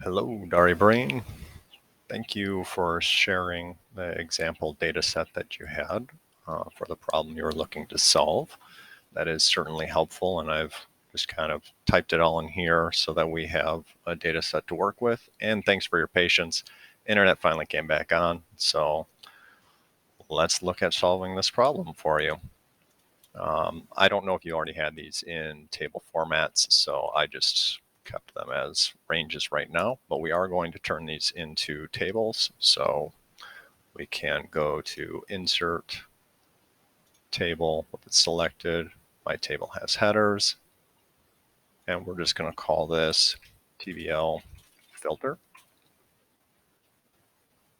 Hello, darybrain. Thank you for sharing the example data set that you had for the problem you were looking to solve. That is certainly helpful, and I've just kind of typed it all in here so that we have a data set to work with. And thanks for your patience. Internet finally came back on, so let's look at solving this problem for you. I don't know if you already had these in table formats, so I just kept them as ranges right now, but we are going to turn these into tables. So we can go to Insert, Table, with it selected. My table has headers, and we're just going to call this TBL filter.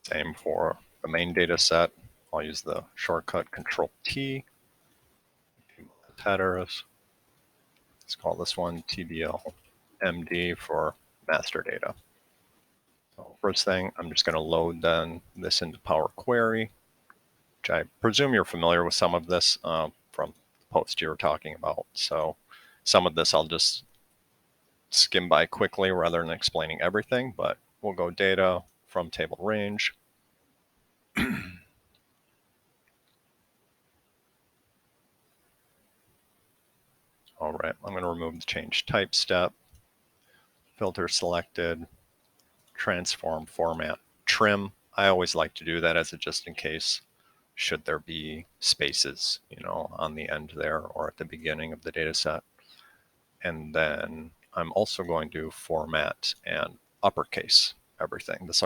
Same for the main data set. I'll use the shortcut Control-T. Headers. Let's call this one TBL MD for master data. So first thing, I'm just going to load then this into PowerQuery, which I presume you're familiar with some of this from the post you were talking about. So some of this I'll just skim by quickly rather than explaining everything, but we'll go data from table range. All right, I'm going to remove the change type step, filter selected, transform format, trim. I always like to do that as a just in case, should there be spaces, on the end there or at the beginning of the data set. And then I'm also going to format and uppercase everything. This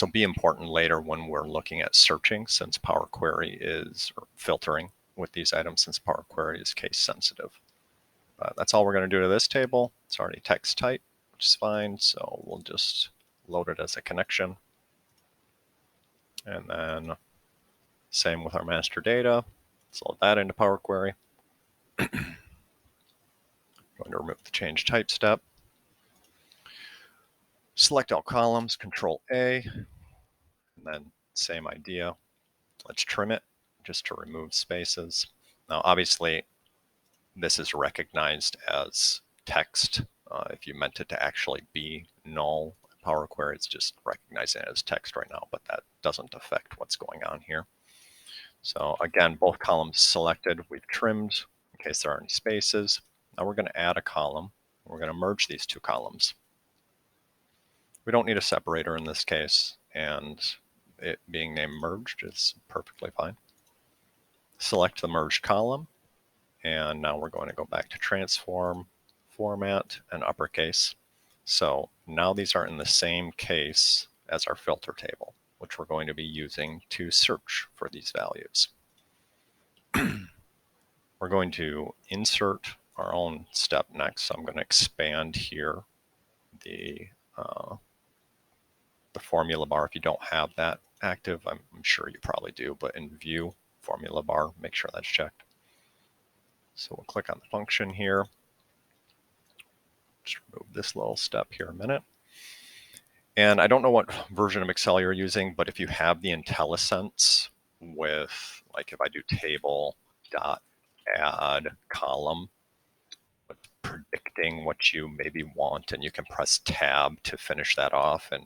will be important later when we're looking at searching, since PowerQuery is filtering with these items, since PowerQuery is case sensitive. That's all we're going to do to this table. It's already text type, which is fine. So we'll just load it as a connection. And then same with our master data. Let's load that into PowerQuery. Going to remove the change type step. Select all columns, Control A, and then same idea. Let's trim it just to remove spaces. Now, obviously, this is recognized as text. If you meant it to actually be null, PowerQuery is just recognizing it as text right now, but that doesn't affect what's going on here. So again, both columns selected, we've trimmed in case there are any spaces. Now we're going to add a column. We're going to merge these two columns. We don't need a separator in this case, and it being named merged is perfectly fine. Select the merged column, and now we're going to go back to transform, format, and uppercase. So now these are in the same case as our filter table, which we're going to be using to search for these values. We're going to insert our own step next. So I'm going to expand here the formula bar. If you don't have that active, I'm sure you probably do, but in view formula bar, make sure that's checked. So we'll click on the function here. Just remove this little step here a minute. And I don't know what version of Excel you're using, but if you have the Intellisense with, like if I do table dot add column, predicting what you maybe want, and you can press tab to finish that off. And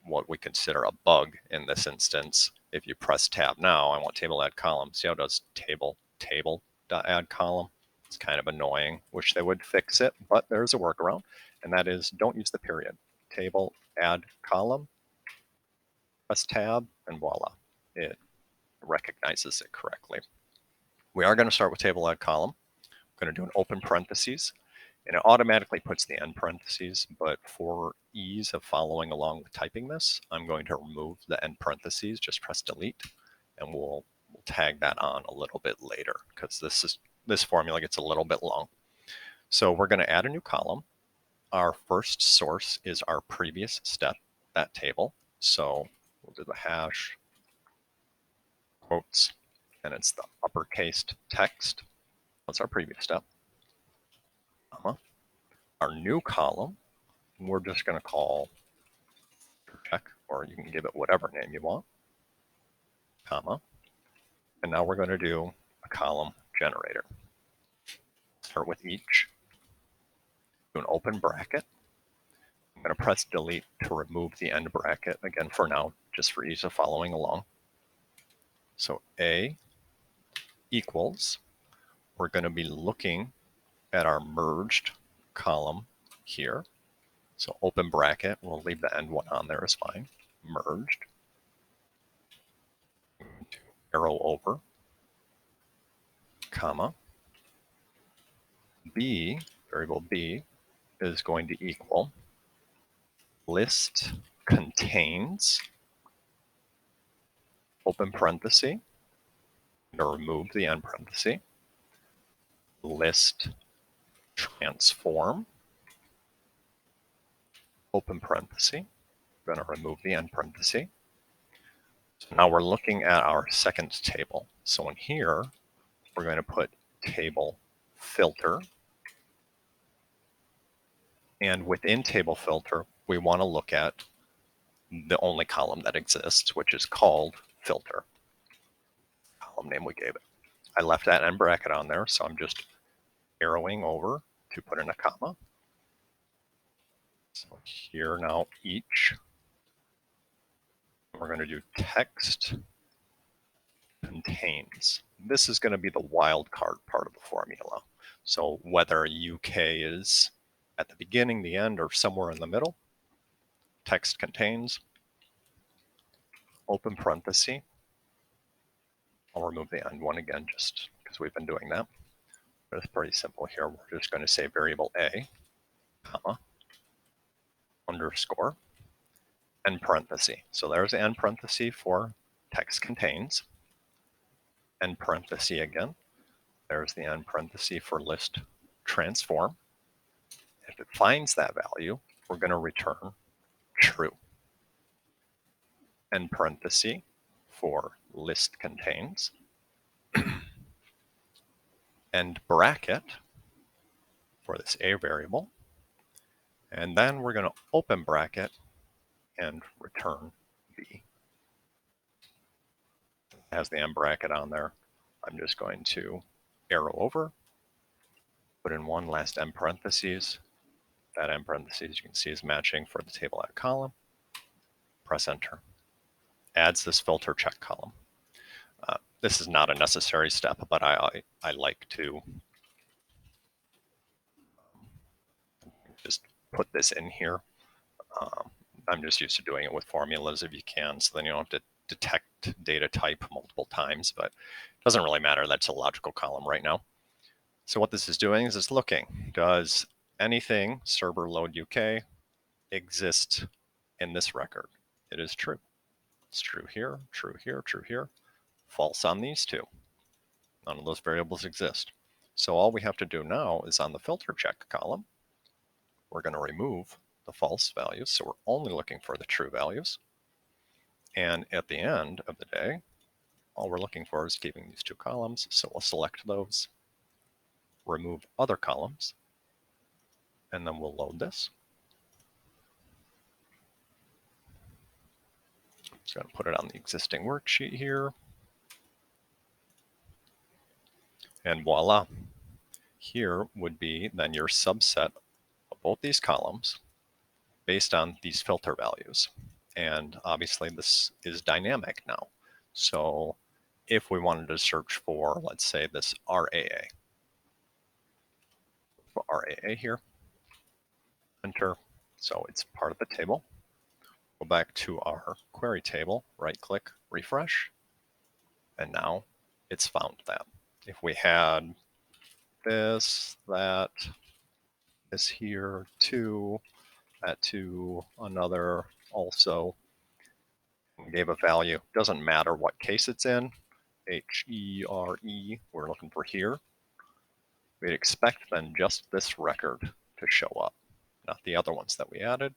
what we consider a bug in this instance, if you press tab now, I want table add column. See how it does table dot add column? It's kind of annoying. Wish they would fix it, but there's a workaround, and that is don't use the period. Table add column, press tab, and voila, it recognizes it correctly. We are going to start with table add column. I'm going to do an open parentheses, and it automatically puts the end parentheses, but for ease of following along with typing this, I'm going to remove the end parentheses, just press delete, and we'll tag that on a little bit later because this formula gets a little bit long. So we're going to add a new column. Our first source is our previous step, that table. So we'll do the hash quotes, and it's the uppercased text. That's our previous step. Our new column, we're just going to call check, or you can give it whatever name you want, comma. And now we're going to do a column generator. Start with each, do an open bracket, I'm going to press delete to remove the end bracket, again for now, just for ease of following along. So A equals, we're going to be looking at our merged column here. So open bracket, we'll leave the end one on there is fine. Merged. Arrow over, comma. B, variable B, is going to equal list contains, open parenthesis, or remove the end parenthesis, list transform, open parenthesis, we're going to remove the end parenthesis. So now we're looking at our second table. So in here, we're going to put table filter. And within table filter, we want to look at the only column that exists, which is called filter. Column name we gave it. I left that end bracket on there, so I'm just arrowing over to put in a comma. So here now each, we're going to do text contains. This is going to be the wildcard part of the formula. So whether UK is at the beginning, the end, or somewhere in the middle, text contains, open parenthesis. I'll remove the end one again just because we've been doing that. But it's pretty simple here. We're just going to say variable A, comma, underscore, end parenthesis. So there's end parenthesis for text contains, end parenthesis again. There's the end parenthesis for list transform. If it finds that value, we're going to return true. End parenthesis for list contains, end bracket for this A variable, and then we're going to open bracket and return B. It has the end bracket on there. I'm just going to arrow over, put in one last end parentheses. That end parentheses you can see is matching for the table at column. Press enter. Adds this filter check column. This is not a necessary step, but I like to just put this in here. I'm just used to doing it with formulas if you can, so then you don't have to detect data type multiple times, but it doesn't really matter. That's a logical column right now. So what this is doing is it's looking, does anything server load UK exist in this record? It is true. It's true here, true here, true here. False on these two. None of those variables exist. So all we have to do now is on the filter check column, we're going to remove the false values. So we're only looking for the true values. And at the end of the day, all we're looking for is keeping these two columns. So we'll select those, remove other columns, and then we'll load this. Just going to put it on the existing worksheet here. And voila. Here would be then your subset of both these columns based on these filter values. And obviously this is dynamic now. So if we wanted to search for, let's say, this RAA. For RAA here, enter. So it's part of the table. Go back to our query table, right click, refresh. And now it's found that. If we had this, that, this here, two, that two, another also, gave a value. Doesn't matter what case it's in, HERE, we're looking for here. We'd expect then just this record to show up, not the other ones that we added.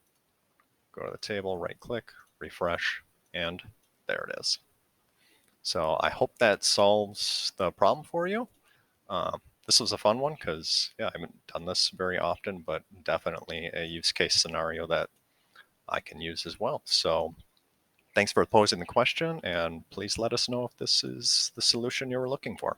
Go to the table, right click, refresh, and there it is. So I hope that solves the problem for you. This was a fun one because, yeah, I haven't done this very often, but definitely a use case scenario that I can use as well. So thanks for posing the question, and please let us know if this is the solution you were looking for.